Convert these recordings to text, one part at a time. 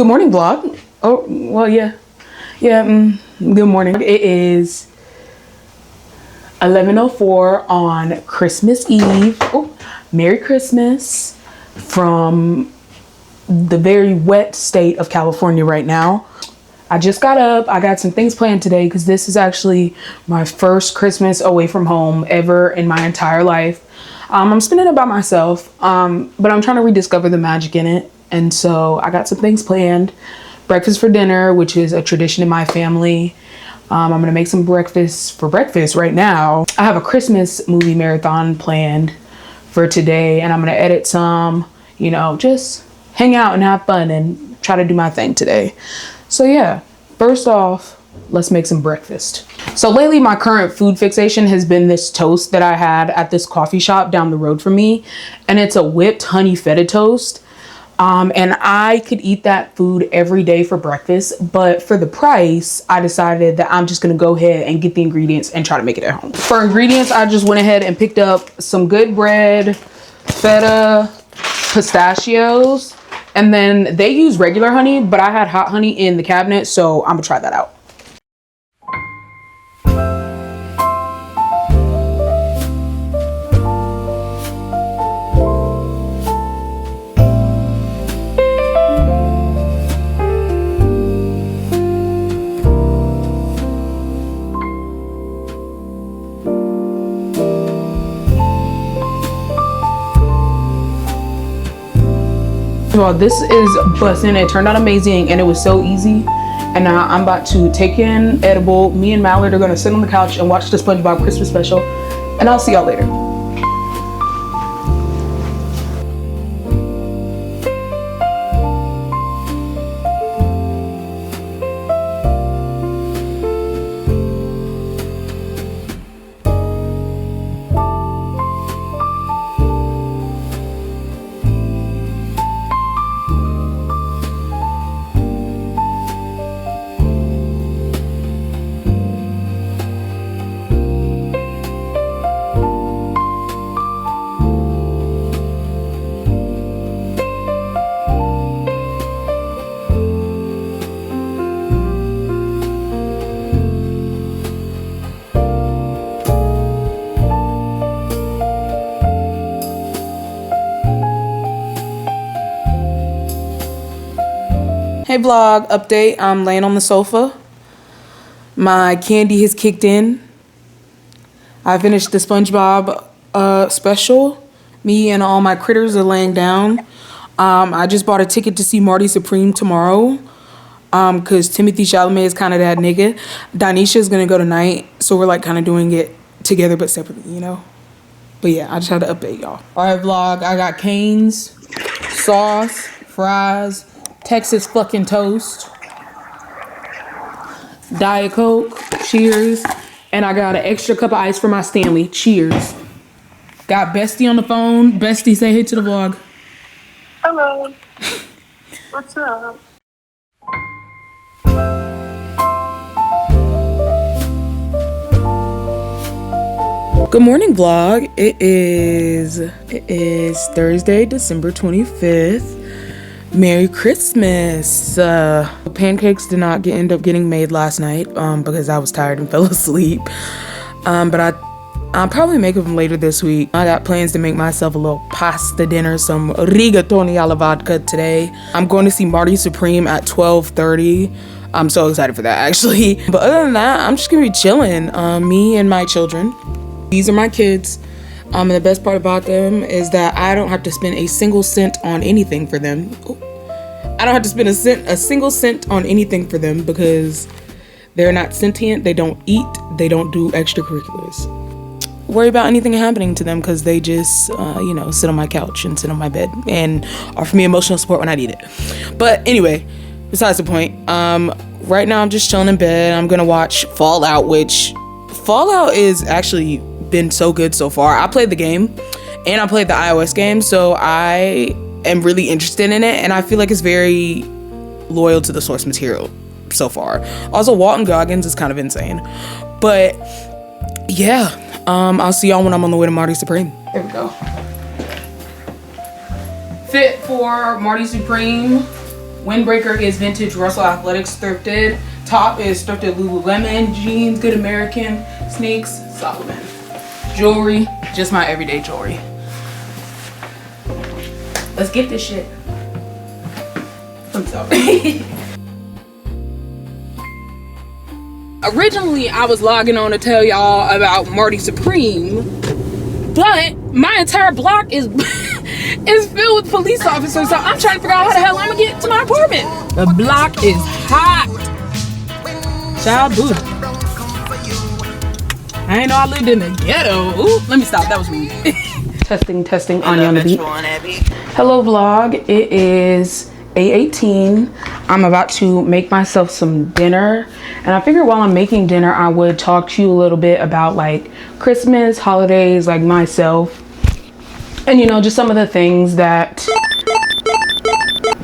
Good morning, vlog. Oh, well, yeah. Good morning. It is 11:04 on Christmas Eve. Oh, Merry Christmas from the very wet state of California right now. I just got up. I got some things planned today because this is actually my first Christmas away from home ever in my entire life. I'm spending it by myself, but I'm trying to rediscover the magic in it. And so I got some things planned. Breakfast for dinner, which is a tradition in my family. I'm gonna make some breakfast for breakfast right now. I have a Christmas movie marathon planned for today, and I'm gonna edit some, just hang out and have fun and try to do my thing today. So yeah, first off, let's make some breakfast. So lately my current food fixation has been this toast that I had at this coffee shop down the road from me, and it's a whipped honey feta toast. And I could eat that food every day for breakfast, but for the price, I decided that I'm just gonna go ahead and get the ingredients and try to make it at home. For ingredients, I just went ahead and picked up some good bread, feta, pistachios, and then they use regular honey, but I had hot honey in the cabinet, so I'm gonna try that out. Well, this is bussin'. It turned out amazing and it was so easy. And now I'm about to take in edible. Me and Mallard are gonna sit on the couch and watch the SpongeBob Christmas special. And I'll see y'all later. Hey vlog update, I'm laying on the sofa. My candy has kicked in. I finished the SpongeBob special. Me and all my critters are laying down. I just bought a ticket to see Marty Supreme tomorrow. Cause Timothy Chalamet is kind of that nigga. Danisha is gonna go tonight, so we're like kind of doing it together but separately, But yeah, I just had to update y'all. All right vlog, I got canes, sauce, fries, Texas fucking toast, Diet Coke, cheers, and I got an extra cup of ice for my Stanley, cheers. Got Bestie on the phone. Bestie, say hey to the vlog. Hello. What's up? Good morning vlog. It is Thursday, December 25th. Merry Christmas. Pancakes did not end up getting made last night because I was tired and fell asleep. But I'll probably make them later this week. I got plans to make myself a little pasta dinner, some rigatoni alla vodka today. I'm going to see Marty Supreme at 12:30. I'm so excited for that actually. But other than that, I'm just gonna be chilling. Me and my children. These are my kids. And the best part about them is that I don't have to spend a single cent on anything for them. I don't have to spend a single cent on anything for them because they're not sentient, they don't eat, they don't do extracurriculars. Worry about anything happening to them because they just, sit on my couch and sit on my bed and offer me emotional support when I need it. But anyway, besides the point, right now I'm just chilling in bed. I'm gonna watch Fallout, which Fallout is actually been so good so far. I played the game and I played the iOS game, so I am really interested in it, and I feel like it's very loyal to the source material so far. Also, Walton Goggins is kind of insane, but yeah, I'll see y'all when I'm on the way to Marty Supreme. There we go. Fit for Marty Supreme Windbreaker is vintage Russell Athletics thrifted. Top is thrifted Lululemon. Jeans, Good American. Sneaks, Solomon. Jewelry, just my everyday jewelry. Let's get this shit. I'm sorry. Originally, I was logging on to tell y'all about Marty Supreme, but my entire block is is filled with police officers, so I'm trying to figure out how the hell I'm gonna get to my apartment. The block is hot. Child boo. I ain't know I lived in the ghetto. Ooh, let me stop. That was rude. testing. Anya on the beat. Hello vlog. It is 8:18. I'm about to make myself some dinner, and I figured while I'm making dinner I would talk to you a little bit about like Christmas, holidays, like myself, and you know, just some of the things that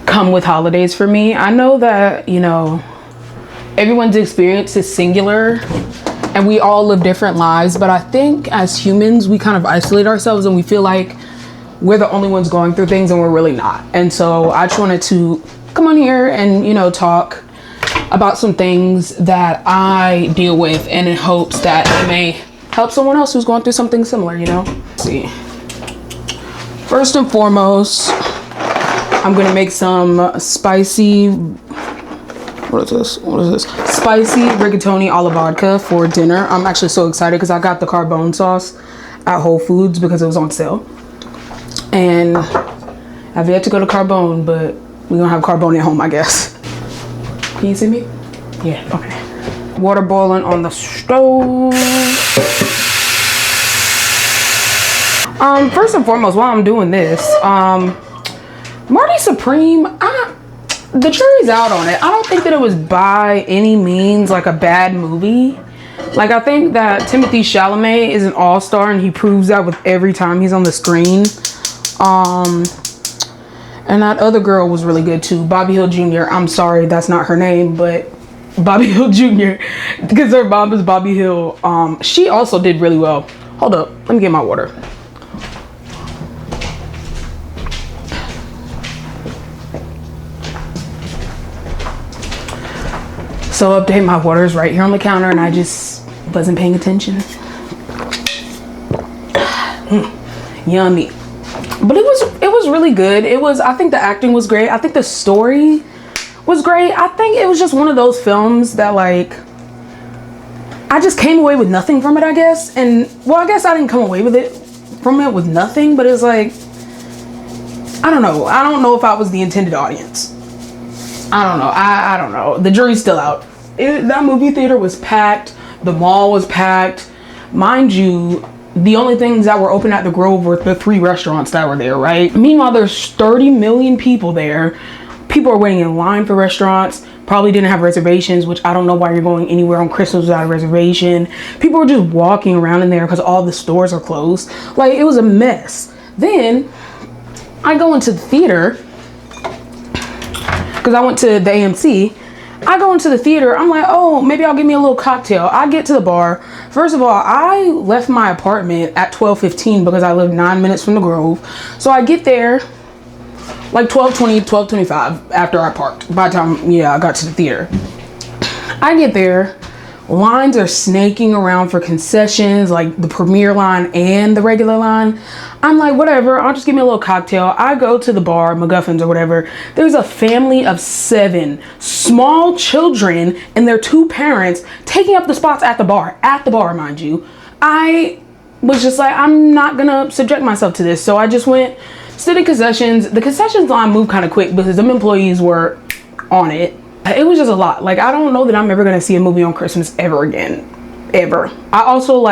come with holidays for me. I know that, you know, everyone's experience is singular and we all live different lives, but I think as humans we kind of isolate ourselves and we feel like we're the only ones going through things, and we're really not. And so I just wanted to come on here and, you know, talk about some things that I deal with, and in hopes that it may help someone else who's going through something similar, you know. Let's see. First and foremost, I'm gonna make some spicy, what is this? Spicy rigatoni alla vodka for dinner. I'm actually so excited because I got the carbone sauce at Whole Foods because it was on sale. And I've yet to go to Carbone, but we're gonna have Carbone at home, I guess. Can you see me? Yeah, okay. Water boiling on the stove. First and foremost, while I'm doing this, Marty Supreme, the jury's out on it. I don't think that it was by any means like a bad movie. Like, I think that Timothée Chalamet is an all-star, and he proves that with every time he's on the screen. And that other girl was really good too, Bobby Hill Jr. I'm sorry, that's not her name, but Bobby Hill Jr. because her mom is Bobby Hill. She also did really well. Hold up, let me get my water. So update, my water is right here on the counter and I just wasn't paying attention. Yummy. But it was really good. I think the acting was great. I think the story was great. I think it was just one of those films that, like, I just came away with nothing from it, I guess. And well, I guess I didn't come away with nothing, but it's like, I don't know if I was the intended audience. I don't know. I don't know. The jury's still out. That movie theater was packed. The mall was packed. Mind you, the only things that were open at the Grove were the 3 restaurants that were there, right? Meanwhile, there's 30 million people there. People are waiting in line for restaurants. Probably didn't have reservations, which I don't know why you're going anywhere on Christmas without a reservation. People were just walking around in there because all the stores are closed. Like, it was a mess. Then I go into the theater because I went to the AMC. I go into the theater, I'm like, oh, maybe I'll get me a little cocktail. I get to the bar. First of all, I left my apartment at 12:15 because I live 9 minutes from the Grove. So I get there like 12:20, 12:25 after I parked. By the time, I got to the theater. I get there, lines are snaking around for concessions, like the premier line and the regular line. I'm like, whatever, I'll just give me a little cocktail. I go to the bar, McGuffin's or whatever. There's a family of 7 small children and their 2 parents taking up the spots at the bar, mind you. I was just like, I'm not gonna subject myself to this. So I just went, stood in concessions. The concessions line moved kind of quick because them employees were on it. It was just a lot. Like, I don't know that I'm ever gonna see a movie on Christmas ever again, ever. I also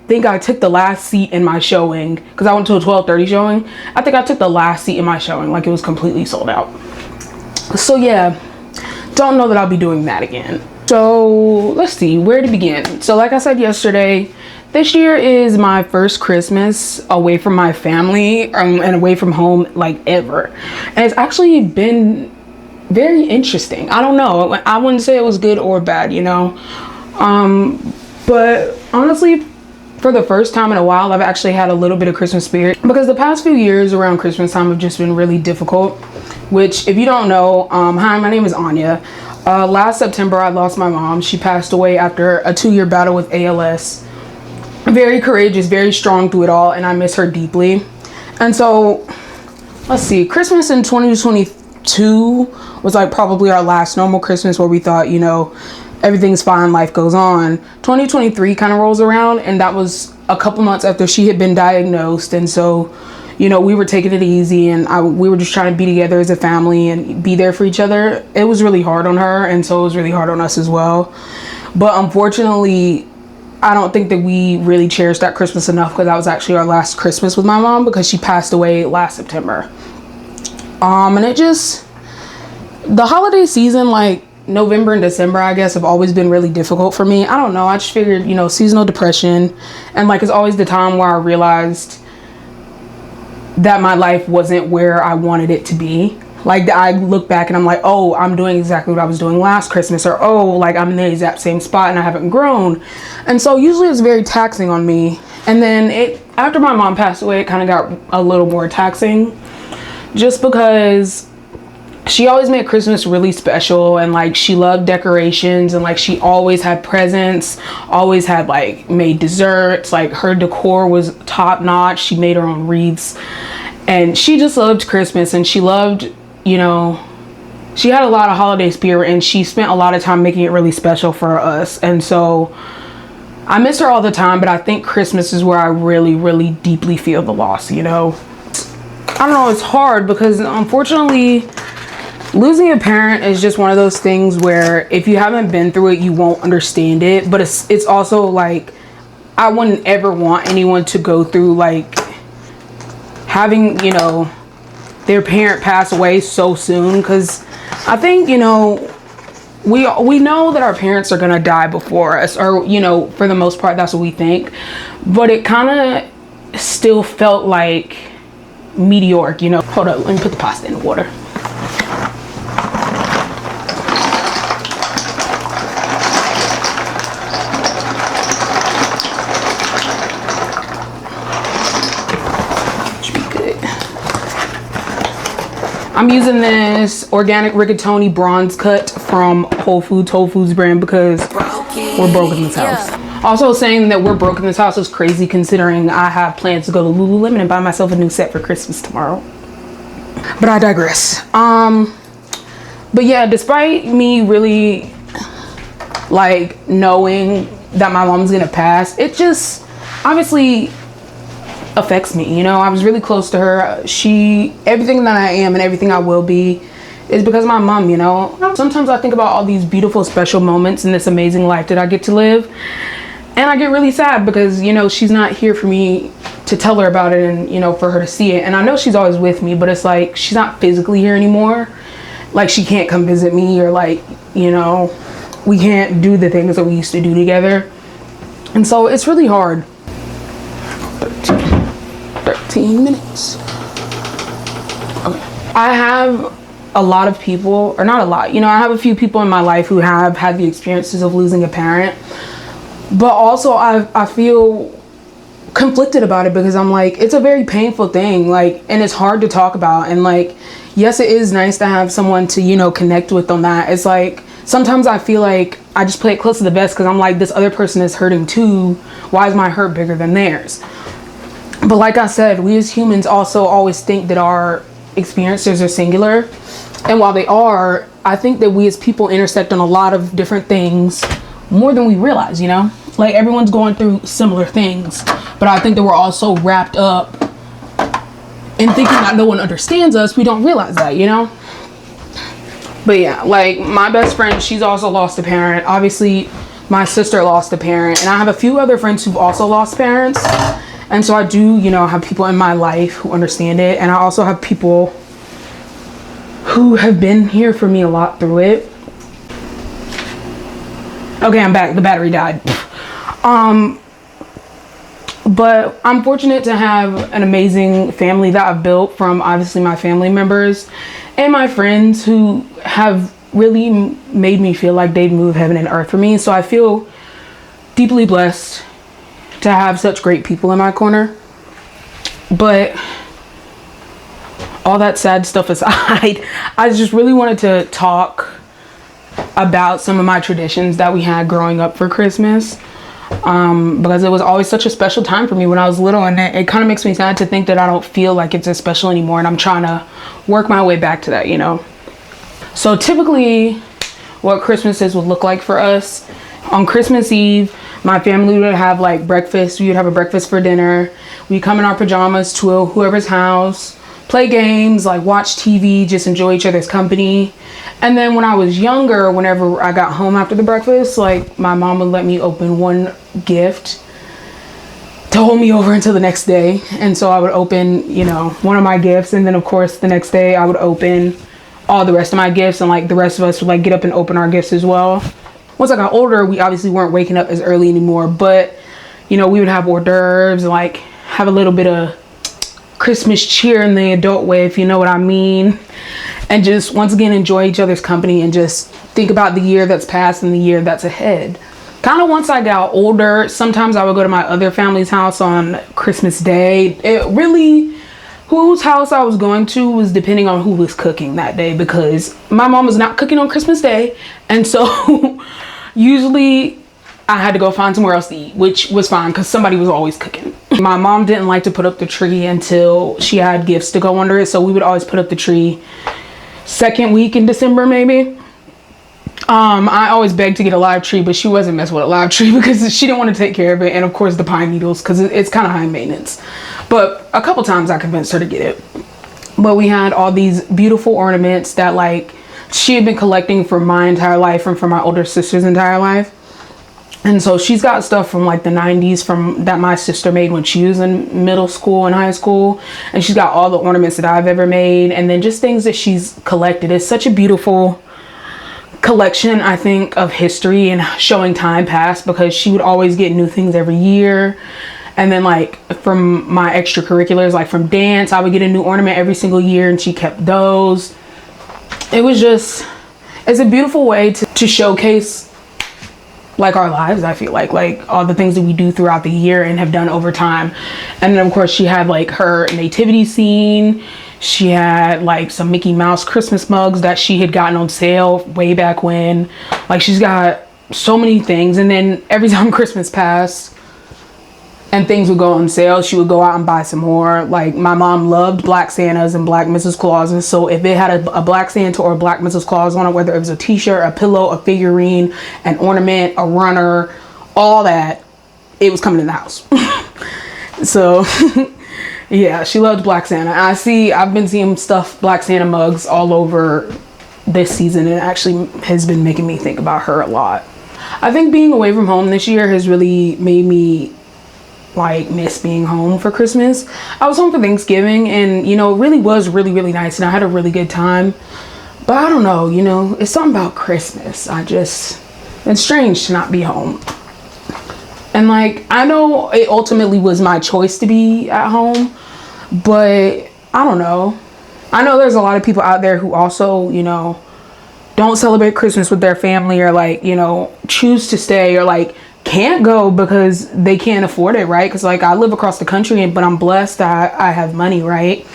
think I took the last seat in my showing because I went to a 12:30 showing. I think I took the last seat in my showing, like it was completely sold out. So yeah, don't know that I'll be doing that again. So let's see where to begin. So like I said yesterday, this year is my first Christmas away from my family and away from home like ever, and it's actually been very interesting. I don't know, I wouldn't say it was good or bad, you know, but honestly for the first time in a while, I've actually had a little bit of Christmas spirit, because the past few years around Christmas time have just been really difficult. Which, if you don't know, hi, my name is Anya. Last September, I lost my mom. She passed away after a 2-year battle with ALS. Very courageous, very strong through it all, and I miss her deeply. And so, let's see, Christmas in 2022 was like probably our last normal Christmas where we thought, you know, everything's fine, life goes on. 2023 kind of rolls around, and that was a couple months after she had been diagnosed. And so, you know, we were taking it easy, and we were just trying to be together as a family and be there for each other. It was really hard on her, and so it was really hard on us as well. But unfortunately, I don't think that we really cherished that Christmas enough, because that was actually our last Christmas with my mom, because she passed away last September. And it just, the holiday season, like November and December, I guess, have always been really difficult for me. I don't know. I just figured, you know, seasonal depression, and like it's always the time where I realized that my life wasn't where I wanted it to be. Like, I look back and I'm like, oh, I'm doing exactly what I was doing last Christmas, or oh, like I'm in the exact same spot and I haven't grown. And so usually it's very taxing on me. And then after my mom passed away, it kind of got a little more taxing, just because she always made Christmas really special, and like she loved decorations, and like she always had presents, always had like made desserts, like her decor was top notch. She made her own wreaths, and she just loved Christmas, and she loved, you know, she had a lot of holiday spirit, and she spent a lot of time making it really special for us. And so I miss her all the time, but I think Christmas is where I really, really deeply feel the loss, you know. I don't know, it's hard because unfortunately losing a parent is just one of those things where if you haven't been through it, you won't understand it. But it's also like, I wouldn't ever want anyone to go through like having, you know, their parent pass away so soon, because I think, you know, we know that our parents are gonna die before us, or, you know, for the most part that's what we think, but it kind of still felt like meteoric, you know. Hold up, let me put the pasta in the water. I'm using this organic rigatoni bronze cut from Whole Foods brand, because we're broke in this house. Also, saying that we're broke in this house is crazy, considering I have plans to go to Lululemon and buy myself a new set for Christmas tomorrow. But I digress. But yeah, despite me really like knowing that my mom's gonna pass, it just obviously affects me, you know. I was really close to her. Everything that I am and everything I will be is because of my mom, you know. Sometimes I think about all these beautiful, special moments in this amazing life that I get to live, and I get really sad because, you know, she's not here for me to tell her about it, and, you know, for her to see it. And I know she's always with me, but it's like she's not physically here anymore. Like, she can't come visit me, or like, you know, we can't do the things that we used to do together. And so it's really hard. 13 minutes. Okay. I have a lot of people, or not a lot, you know, I have a few people in my life who have had the experiences of losing a parent, but also I feel conflicted about it, because I'm like, it's a very painful thing, like, and it's hard to talk about. And like, yes, it is nice to have someone to, you know, connect with on that. It's like, sometimes I feel like I just play it close to the vest, because I'm like, this other person is hurting too. Why is my hurt bigger than theirs? But like I said, we as humans also always think that our experiences are singular. And while they are, I think that we as people intersect on a lot of different things more than we realize, you know? Like, everyone's going through similar things. But I think that we're all so wrapped up in thinking that no one understands us, we don't realize that, you know? But yeah, like, my best friend, she's also lost a parent. Obviously, my sister lost a parent. And I have a few other friends who've also lost parents. And so I do, you know, have people in my life who understand it. And I also have people who have been here for me a lot through it. Okay, I'm back. The battery died. But I'm fortunate to have an amazing family that I've built from, obviously, my family members and my friends who have really made me feel like they've moved heaven and earth for me. So I feel deeply blessed to have such great people in my corner. But all that sad stuff aside, I just really wanted to talk about some of my traditions that we had growing up for Christmas, because it was always such a special time for me when I was little, and it kind of makes me sad to think that I don't feel like it's as special anymore, and I'm trying to work my way back to that, you know. So typically what Christmases would look like for us: on Christmas Eve, my family would have like breakfast. We would have a breakfast for dinner. We come in our pajamas to whoever's house, play games, like watch TV, just enjoy each other's company. And then when I was younger, whenever I got home after the breakfast, like my mom would let me open one gift to hold me over until the next day. And so I would open, you know, one of my gifts, and then of course the next day I would open all the rest of my gifts, and like the rest of us would like get up and open our gifts as well. Once I got older, we obviously weren't waking up as early anymore, but you know, we would have hors d'oeuvres, like have a little bit of Christmas cheer in the adult way, if you know what I mean, and just once again enjoy each other's company and just think about the year that's passed and the year that's ahead. Kind of once I got older, sometimes I would go to my other family's house on Christmas Day. It really, whose house I was going to was depending on who was cooking that day, because my mom was not cooking on Christmas Day, and so usually I had to go find somewhere else to eat, which was fine because somebody was always cooking. My mom didn't like to put up the tree until she had gifts to go under it, so we would always put up the tree second week in December maybe. I always begged to get a live tree, but she wasn't messing with a live tree because she didn't want to take care of it, and of course the pine needles, because it's kind of high maintenance. But a couple times I convinced her to get it. But we had all these beautiful ornaments that like she had been collecting for my entire life and for my older sister's entire life. And so she's got stuff from like the 90s from that my sister made when she was in middle school and high school, and she's got all the ornaments that I've ever made, and then just things that she's collected. It's such a beautiful collection, I think, of history and showing time past, because she would always get new things every year. And then like from my extracurriculars, like from dance, I would get a new ornament every single year, and she kept those. It was just, it's a beautiful way to showcase like our lives, I feel like all the things that we do throughout the year and have done over time. And then of course she had like her nativity scene. She had like some Mickey Mouse Christmas mugs that she had gotten on sale way back when. Like she's got so many things. And then every time Christmas passed and things would go on sale, she would go out and buy some more. Like my mom loved Black Santas and Black Mrs. Clauses, so if it had a Black Santa or a Black Mrs. Claus on it, whether it was a t-shirt, a pillow, a figurine, an ornament, a runner, all that, it was coming in the house. So yeah, she loved Black Santa. I've been seeing stuff, Black Santa mugs all over this season, and it actually has been making me think about her a lot. I think being away from home this year has really made me like miss being home for Christmas. I was home for Thanksgiving, and you know, it really was really nice, and I had a really good time. But I don't know, you know, it's something about Christmas. It's strange to not be home. And like, I know it ultimately was my choice to be at home, but I don't know. I know there's a lot of people out there who also, you know, don't celebrate Christmas with their family, or like, you know, choose to stay, or like can't go because they can't afford it, right? Because like I live across the country, but I'm blessed that I have money, right?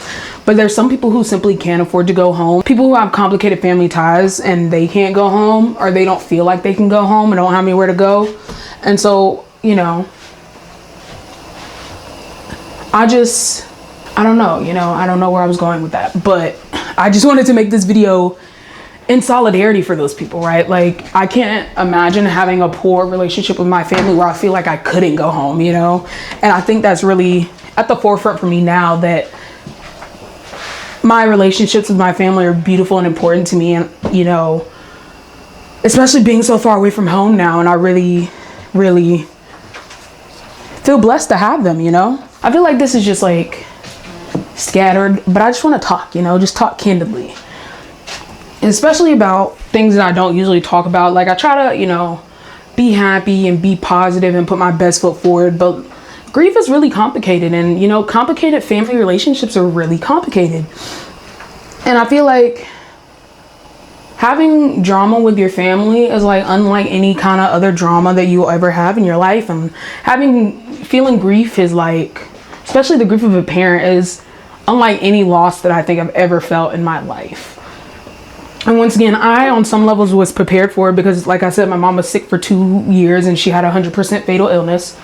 But there's some people who simply can't afford to go home. People who have complicated family ties and they can't go home, or they don't feel like they can go home and don't have anywhere to go. And so, you know, I don't know, you know, I don't know where I was going with that, but I just wanted to make this video in solidarity for those people, right? Like I can't imagine having a poor relationship with my family where I feel like I couldn't go home, you know? And I think that's really at the forefront for me now, that my relationships with my family are beautiful and important to me. And, you know, especially being so far away from home now, and I really feel blessed to have them, you know? I feel like this is just like scattered, but I just want to talk, you know, just talk candidly. Especially about things that I don't usually talk about. Like I try to, you know, be happy and be positive and put my best foot forward, but grief is really complicated, and you know, complicated family relationships are really complicated. And I feel like having drama with your family is like unlike any kind of other drama that you'll ever have in your life. And feeling grief is like, especially the grief of a parent, is unlike any loss that I think I've ever felt in my life. And once again, I on some levels was prepared for it because, like I said, my mom was sick for 2 years and she had 100% fatal illness.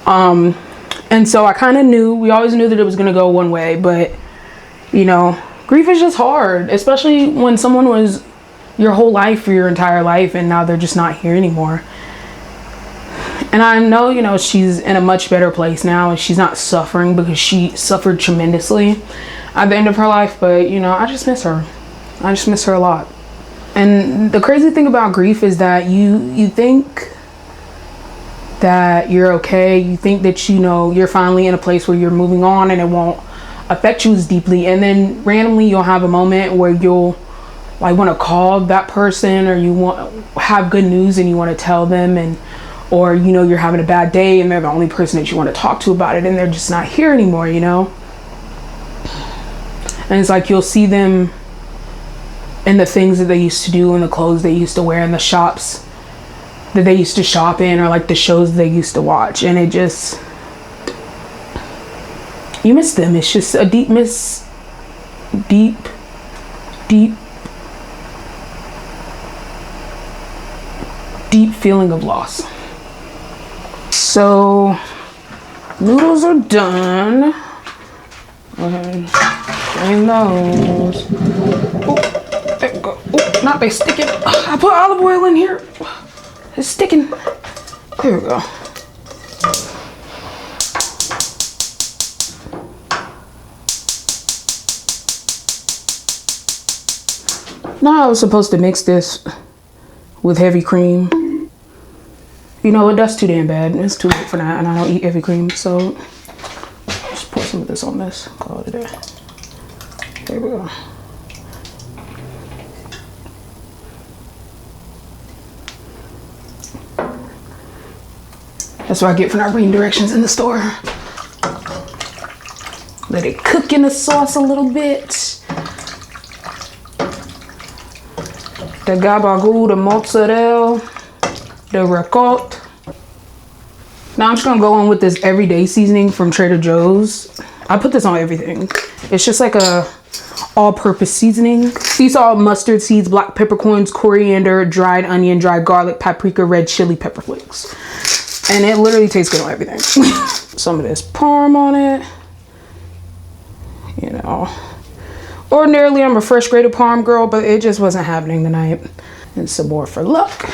And so I kind of knew, we always knew that it was going to go one way, but you know, grief is just hard, especially when someone was your whole life for your entire life and now they're just not here anymore. And I know, you know, she's in a much better place now and she's not suffering because she suffered tremendously at the end of her life. But, you know, I just miss her. I just miss her a lot. And the crazy thing about grief is that you think that you're okay. You think that, you know, you're finally in a place where you're moving on and it won't affect you as deeply. And then randomly you'll have a moment where you'll like want to call that person, or you want have good news and you want to tell them, and or you know you're having a bad day and they're the only person that you want to talk to about it and they're just not here anymore, you know. And it's like you'll see them in the things that they used to do and the clothes they used to wear and the shops that they used to shop in, or like the shows they used to watch, and it just, you miss them. It's just a deep feeling of loss. So noodles are done. Go ahead and drain those. Oh, there we go. Oh, not they sticking. I put olive oil in here. It's sticking. There we go. Now I was supposed to mix this with heavy cream. You know what, that's too damn bad. It's too late for that, and I don't eat heavy cream, so just pour some of this on this. Call it a day. There we go. That's what I get for not reading directions in the store. Let it cook in the sauce a little bit. The gabagool, the mozzarella, the ricotta. Now I'm just gonna go on with this everyday seasoning from Trader Joe's. I put this on everything. It's just like a all-purpose seasoning. Sea salt, mustard seeds, black peppercorns, coriander, dried onion, dried garlic, paprika, red chili pepper flakes. And it literally tastes good on everything. Some of this parm on it. You know, ordinarily I'm a fresh grated parm girl, but it just wasn't happening tonight. And some more for luck.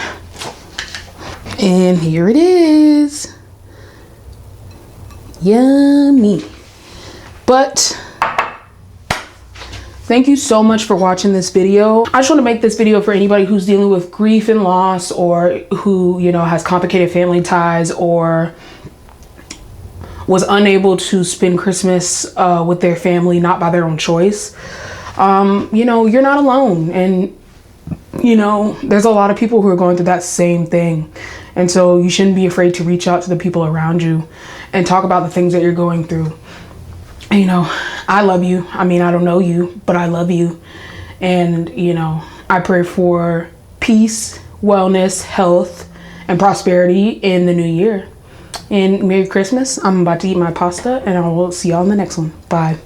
And here it is. Yummy. But thank you so much for watching this video. I just want to make this video for anybody who's dealing with grief and loss, or who, you know, has complicated family ties, or was unable to spend Christmas with their family, not by their own choice. You know, you're not alone. And, you know, there's a lot of people who are going through that same thing. And so you shouldn't be afraid to reach out to the people around you and talk about the things that you're going through. And, you know, I love you. I mean, I don't know you, but I love you. And, you know, I pray for peace, wellness, health, and prosperity in the new year. And Merry Christmas. I'm about to eat my pasta, and I will see y'all in the next one. Bye.